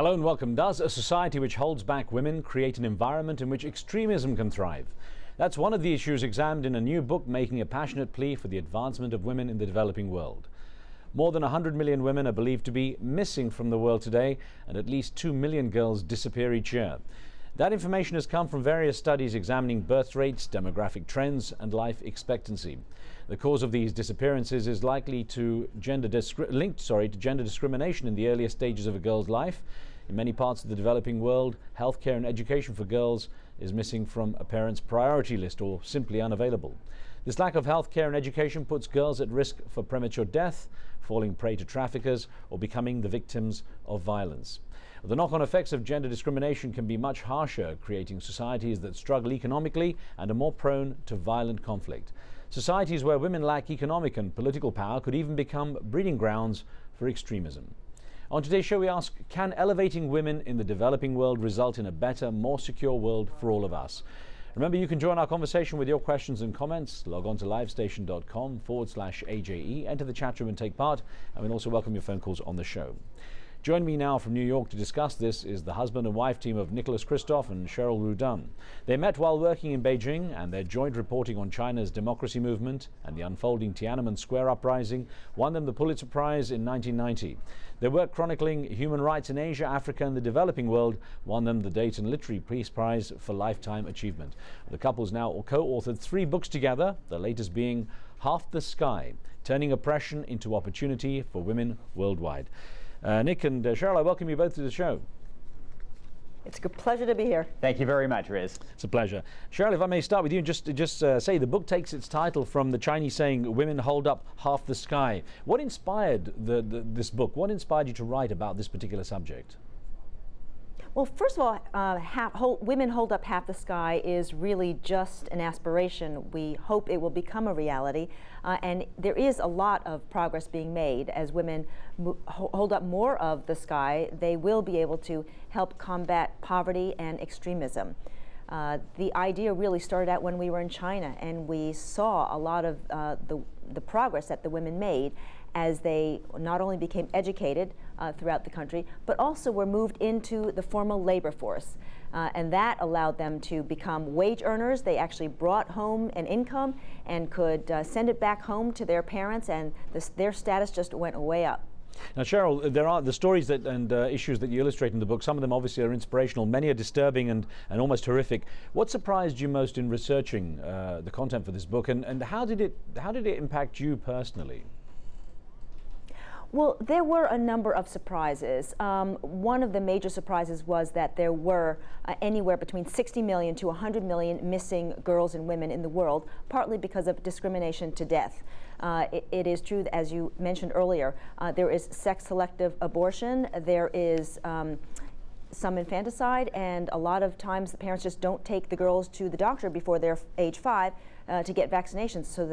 Hello and welcome. Does a society which holds back women create an environment in which extremism can thrive? That's one of the issues examined in a new book making a passionate plea for the advancement of women in the developing world. More than 100 million women are believed to be missing from the world today, and at least 2 million girls disappear each year. That information has come from various studies examining birth rates, demographic trends and life expectancy. The cause of these disappearances is likely to linked to gender discrimination in the earliest stages of a girl's life. In many parts of the developing world, healthcare and education for girls is missing from a parent's priority list or simply unavailable. This lack of healthcare and education puts girls at risk for premature death, falling prey to traffickers, or becoming the victims of violence. The knock-on effects of gender discrimination can be much harsher, creating societies that struggle economically and are more prone to violent conflict. Societies where women lack economic and political power could even become breeding grounds for extremism. On today's show, we ask, can elevating women in the developing world result in a better, more secure world for all of us? Remember, you can join our conversation with your questions and comments. Log on to livestation.com/AJE, enter the chat room and take part, and we'll also welcome your phone calls on the show. Joining me now from New York to discuss this is the husband and wife team of Nicholas Kristof and Cheryl Rudun. They met while working in Beijing, and their joint reporting on China's democracy movement and the unfolding Tiananmen Square uprising won them the Pulitzer Prize in 1990. Their work chronicling human rights in Asia, Africa and the developing world won them the Dayton Literary Peace Prize for Lifetime Achievement. The couple's now co-authored 3 books together, the latest being Half the Sky, Turning Oppression into Opportunity for Women Worldwide. Nick and Cheryl, I welcome you both to the show. It's a good pleasure to be here. Thank you very much, Riz. It's a pleasure. Cheryl, if I may start with you, just say the book takes its title from the Chinese saying, "Women hold up half the sky." What inspired this book? What inspired you to write about this particular subject? Well, first of all, Women Hold Up Half the Sky is really just an aspiration. We hope it will become a reality, and there is a lot of progress being made. As women hold up more of the sky, they will be able to help combat poverty and extremism. The idea really started out when we were in China, and we saw a lot of the progress that the women made as they not only became educated throughout the country, but also were moved into the formal labor force. And that allowed them to become wage earners. They actually brought home an income and could send it back home to their parents, and their status just went way up. Now, Cheryl, there are the stories and issues that you illustrate in the book. Some of them obviously are inspirational. Many are disturbing and almost horrific. What surprised you most in researching the content for this book, and how did it impact you personally? Well, there were a number of surprises. One of the major surprises was that there were anywhere between 60 million to 100 million missing girls and women in the world, partly because of discrimination to death. It is true that, as you mentioned earlier, there is sex-selective abortion, there is some infanticide, and a lot of times the parents just don't take the girls to the doctor before they're age 5 to get vaccinations, so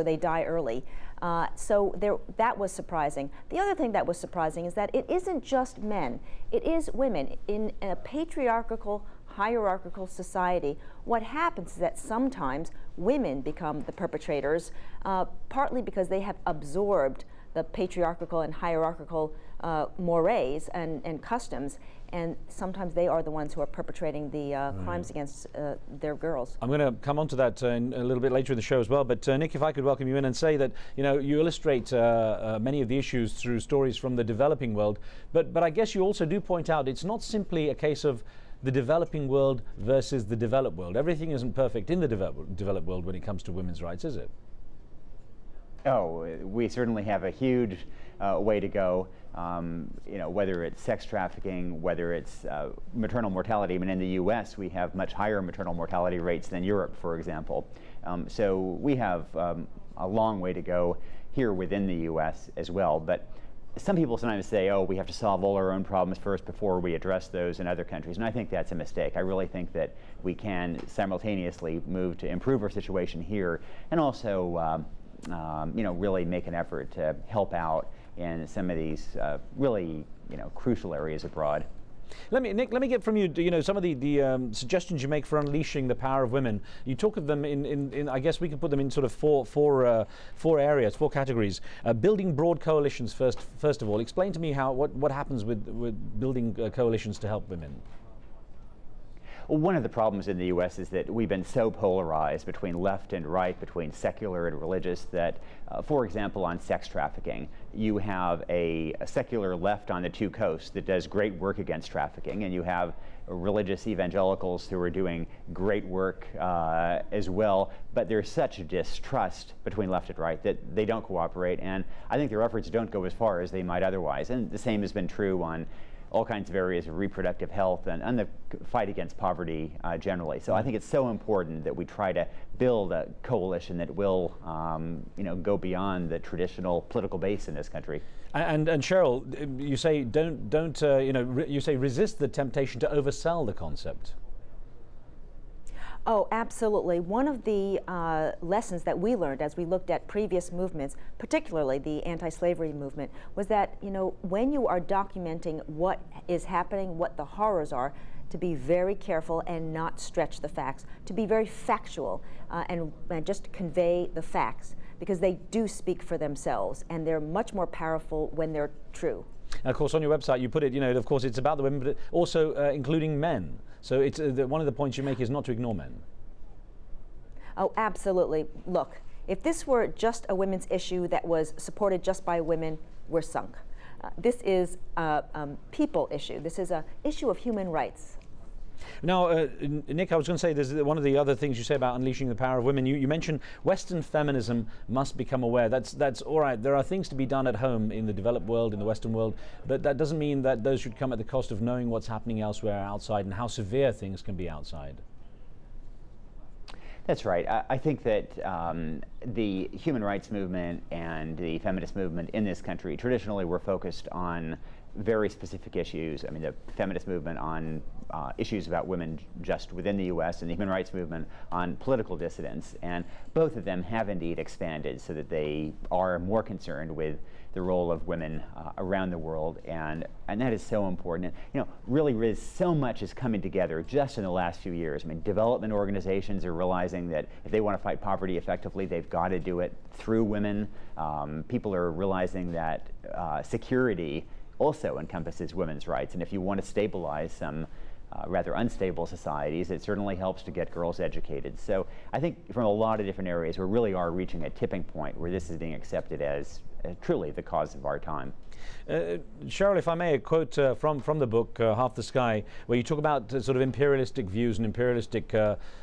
they die early. That was surprising. The other thing that was surprising is that it isn't just men, it is women. In a patriarchal, hierarchical society, what happens is that sometimes women become the perpetrators, partly because they have absorbed the patriarchal and hierarchical mores and customs, and sometimes they are the ones who are perpetrating the crimes against their girls. I'm going to come on to that in a little bit later in the show as well, but Nick, if I could welcome you in and say that you illustrate many of the issues through stories from the developing world, but I guess you also do point out it's not simply a case of the developing world versus the developed world. Everything isn't perfect in the developed world when it comes to women's rights, is it? Oh, we certainly have a huge way to go. Whether it's sex trafficking, whether it's maternal mortality. I mean, in the U.S., we have much higher maternal mortality rates than Europe, for example. So we have a long way to go here within the U.S. as well. But some people sometimes say, oh, we have to solve all our own problems first before we address those in other countries. And I think that's a mistake. I really think that we can simultaneously move to improve our situation here and also really make an effort to help out in some of these really crucial areas abroad. Nick, let me get from you, some of the suggestions you make for unleashing the power of women. You talk of them in I guess we could put them in sort of four areas, four categories. Building broad coalitions first of all. Explain to me what happens with building coalitions to help women. Well, one of the problems in the U.S. is that we've been so polarized between left and right, between secular and religious, that, for example, on sex trafficking, you have a secular left on the two coasts that does great work against trafficking, and you have religious evangelicals who are doing great work as well, but there's such distrust between left and right that they don't cooperate, and I think their efforts don't go as far as they might otherwise. And the same has been true on all kinds of areas of reproductive health and the fight against poverty generally. So I think it's so important that we try to build a coalition that will, go beyond the traditional political base in this country. And Cheryl, you say you say resist the temptation to oversell the concept. Oh, absolutely. One of the lessons that we learned as we looked at previous movements, particularly the anti-slavery movement, was that, when you are documenting what is happening, what the horrors are, to be very careful and not stretch the facts, to be very factual and just convey the facts, because they do speak for themselves, and they're much more powerful when they're true. And of course, on your website, you put it, of course, it's about the women, but also including men. So it's one of the points you make is not to ignore men. Oh, absolutely. Look, if this were just a women's issue that was supported just by women, we're sunk. This is a people issue. This is an issue of human rights. Now, Nick, I was going to say, there's one of the other things you say about unleashing the power of women. You mentioned Western feminism must become aware. That's all right. There are things to be done at home in the developed world, in the Western world, but that doesn't mean that those should come at the cost of knowing what's happening elsewhere outside and how severe things can be outside. That's right. I think that the human rights movement and the feminist movement in this country traditionally were focused on very specific issues. I mean, the feminist movement on issues about women just within the U.S. and the human rights movement on political dissidents. And both of them have indeed expanded so that they are more concerned with the role of women around the world. And that is so important. And, really, Riz, so much is coming together just in the last few years. I mean, development organizations are realizing that if they want to fight poverty effectively, they've got to do it through women. People are realizing that security also encompasses women's rights. And if you want to stabilize some rather unstable societies, it certainly helps to get girls educated. So I think from a lot of different areas, we really are reaching a tipping point where this is being accepted as truly the cause of our time. Cheryl, if I may, a quote from the book, Half the Sky, where you talk about sort of imperialistic views and imperialistic,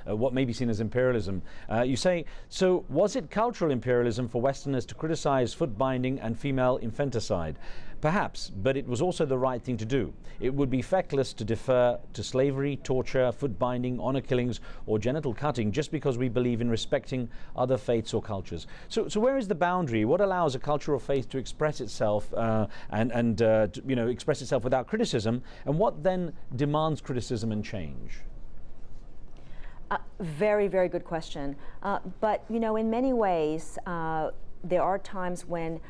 what may be seen as imperialism. You say, so was it cultural imperialism for Westerners to criticize foot binding and female infanticide? Perhaps, but it was also the right thing to do. It would be feckless to defer to slavery, torture, foot binding, honor killings, or genital cutting just because we believe in respecting other faiths or cultures. So where is the boundary? What allows a culture or faith to express itself and express itself without criticism, and what then demands criticism and change? Very, very good question. But in many ways, there are times when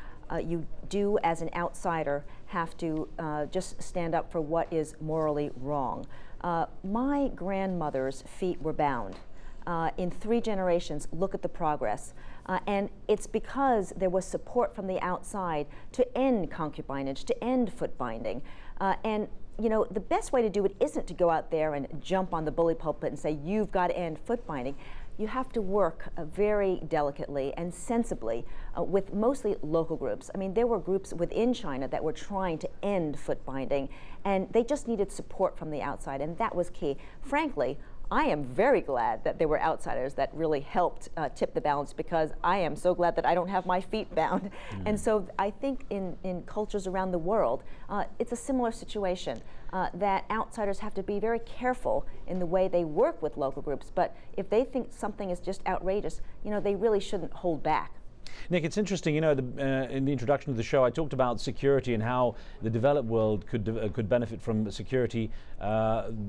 you do, as an outsider, have to just stand up for what is morally wrong. My grandmother's feet were bound. In 3 generations, look at the progress. And it's because there was support from the outside to end concubinage, to end foot binding. And the best way to do it isn't to go out there and jump on the bully pulpit and say, you've got to end foot binding. You have to work very delicately and sensibly with mostly local groups. I mean, there were groups within China that were trying to end foot binding, and they just needed support from the outside, and that was key. Frankly, I am very glad that there were outsiders that really helped tip the balance, because I am so glad that I don't have my feet bound. And so I think in cultures around the world, it's a similar situation, that outsiders have to be very careful in the way they work with local groups. But if they think something is just outrageous, they really shouldn't hold back. Nick, it's interesting, you know, in the introduction to the show, I talked about security and how the developed world could benefit from security,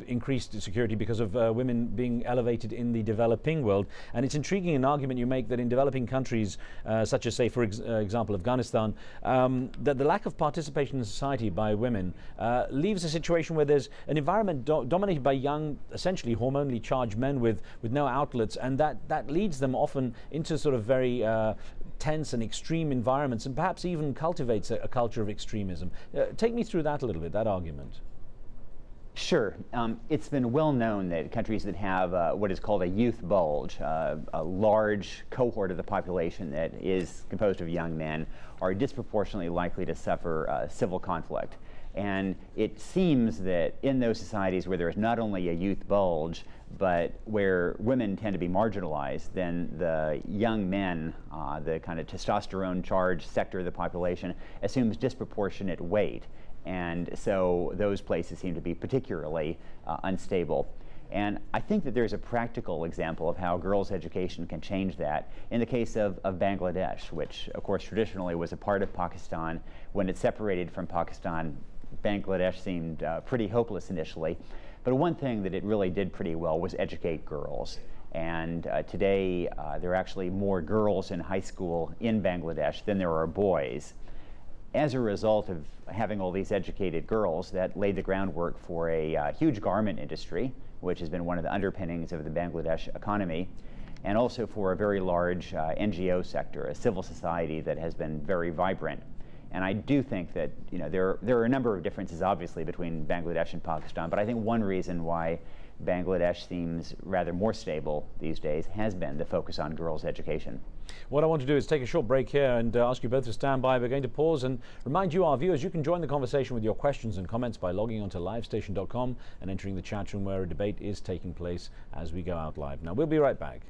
increased security because of women being elevated in the developing world. And it's intriguing, an argument you make, that in developing countries, such as, say, for example, Afghanistan, that the lack of participation in society by women leaves a situation where there's an environment dominated by young, essentially hormonally charged men with no outlets, and that leads them often into sort of very tense and extreme environments, and perhaps even cultivates a culture of extremism. Take me through that a little bit, that argument. Sure. It's been well known that countries that have what is called a youth bulge, a large cohort of the population that is composed of young men, are disproportionately likely to suffer civil conflict. And it seems that in those societies where there is not only a youth bulge, but where women tend to be marginalized, then the young men, the kind of testosterone-charged sector of the population, assumes disproportionate weight. And so those places seem to be particularly unstable. And I think that there's a practical example of how girls' education can change that in the case of Bangladesh, which, of course, traditionally was a part of Pakistan. When it separated from Pakistan, Bangladesh seemed pretty hopeless initially. But one thing that it really did pretty well was educate girls. And today, there are actually more girls in high school in Bangladesh than there are boys. As a result of having all these educated girls, that laid the groundwork for a huge garment industry, which has been one of the underpinnings of the Bangladesh economy, and also for a very large NGO sector, a civil society that has been very vibrant. And I do think that, you know, there are a number of differences, obviously, between Bangladesh and Pakistan, but I think one reason why Bangladesh seems rather more stable these days has been the focus on girls' education. What I want to do is take a short break here and ask you both to stand by. We're going to pause and remind you, our viewers, you can join the conversation with your questions and comments by logging onto livestation.com and entering the chat room where a debate is taking place as we go out live. Now, we'll be right back.